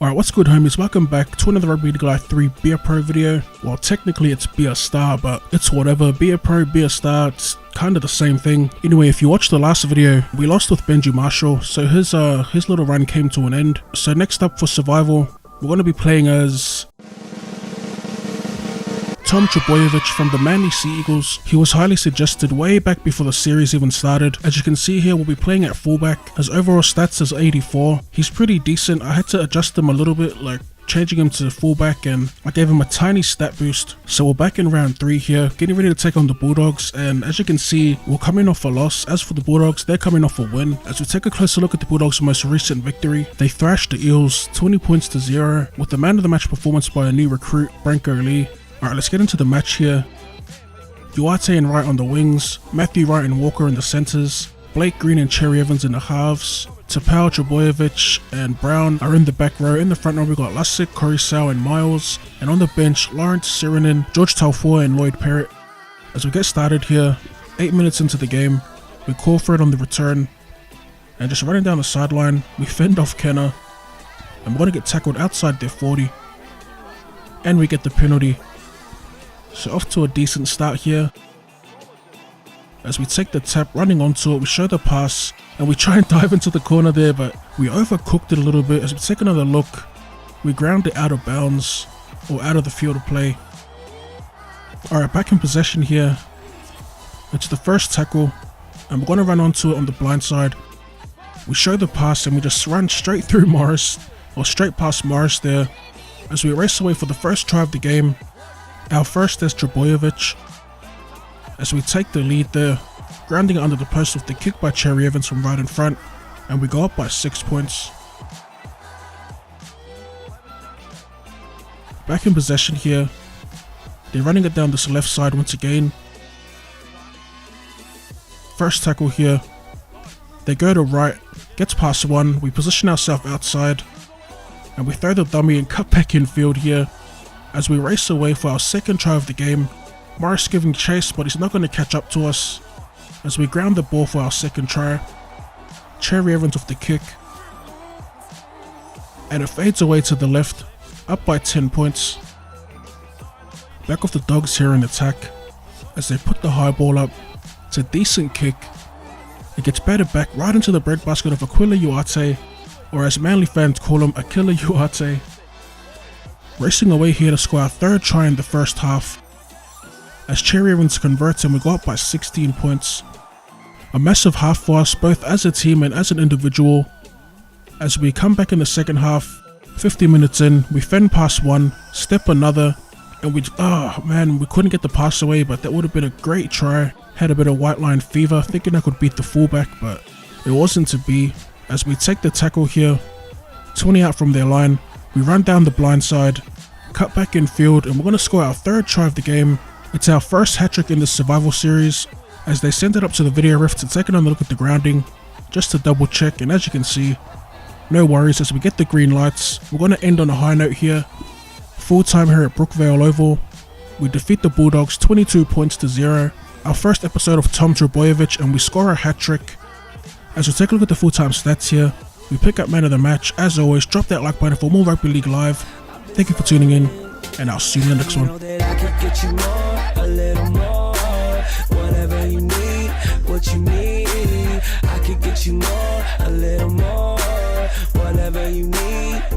Alright, what's good homies, welcome back to another RLL3 Beer Pro video. Well, technically it's Beer Star, but it's whatever. Beer Pro, Beer Star, it's kind of the same thing. Anyway, if you watched the last video, we lost with Benji Marshall, so his little run came to an end. So next up for survival, we're going to be playing as Tom Trbojevic from the Manly Sea Eagles. He was highly suggested way back before the series even started. As you can see here, we'll be playing at fullback. His overall stats is 84. He's pretty decent. I had to adjust him a little bit, like changing him to fullback, and I gave him a tiny stat boost. So we're back in round 3 here, getting ready to take on the Bulldogs, and as you can see, we're coming off a loss. As for the Bulldogs, they're coming off a win. As we take a closer look at the Bulldogs' most recent victory, they thrashed the Eels 20 points to 0 with the man of the match performance by a new recruit, Lee. Alright, let's get into the match here. Duarte and Wright on the wings, Matthew Wright and Walker in the centres, Blake Green and Cherry Evans in the halves, Tapau, Trbojevic and Brown are in the back row. In the front row we got Lucian, Coruscant and Miles, and on the bench Lawrence Sirenen, George Taufua and Lloyd Parrott. As we get started here, 8 minutes into the game, we call for it on the return, and just running down the sideline, we fend off Kenner, and we're going to get tackled outside their 40, and we get the penalty. So off to a decent start here. As we take the tap, running onto it, we show the pass, and we try and dive into the corner there, but we overcooked it a little bit. As we take another look, we ground it out of bounds, or out of the field of play. Alright, back in possession here. It's the first tackle, and we're going to run onto it on the blind side. We show the pass, and we just run straight through Morris, or straight past Morris there, as we race away for the first try of the game. Our first is Trbojevic, as we take the lead there, grounding it under the post with the kick by Cherry Evans from right in front, and we go up by 6 points. Back in possession here, they're running it down this left side once again. First tackle here, they go to right, gets past one, we position ourselves outside, and we throw the dummy and cut back in field here. As we race away for our second try of the game, Morris giving chase, but he's not going to catch up to us. As we ground the ball for our second try, Cherry Evans with the kick, and it fades away to the left, up by 10 points. Back off the Dogs here in attack, as they put the high ball up. It's a decent kick. It gets batted back right into the breadbasket of Aquila Duarte, or as Manly fans call him, Aquila Duarte. Racing away here to score our third try in the first half. As Cherry Evans converts and we go up by 16 points. A massive half for us, both as a team and as an individual. As we come back in the second half, 50 minutes in, we fend past one, step another, and we couldn't get the pass away, but that would have been a great try. Had a bit of white line fever, thinking I could beat the fullback, but it wasn't to be. As we take the tackle here, 20 out from their line, we run down the blind side, cut back in field, and we're going to score our third try of the game. It's our first hat-trick in this survival series, as they send it up to the video ref to take another look at the grounding, just to double check, and as you can see, no worries. As we get the green lights, we're going to end on a high note here. Full time here at Brookvale Oval. We defeat the Bulldogs 22 points to 0. Our first episode of Tom Trbojevic, and we score a hat-trick. As we take a look at the full-time stats here, we pick up man of the match. As always, drop that like button for more Rugby League Live. Thank you for tuning in, and I'll see you in the next one. Whatever you need, what you need, I could get you more, a little more, whatever you need.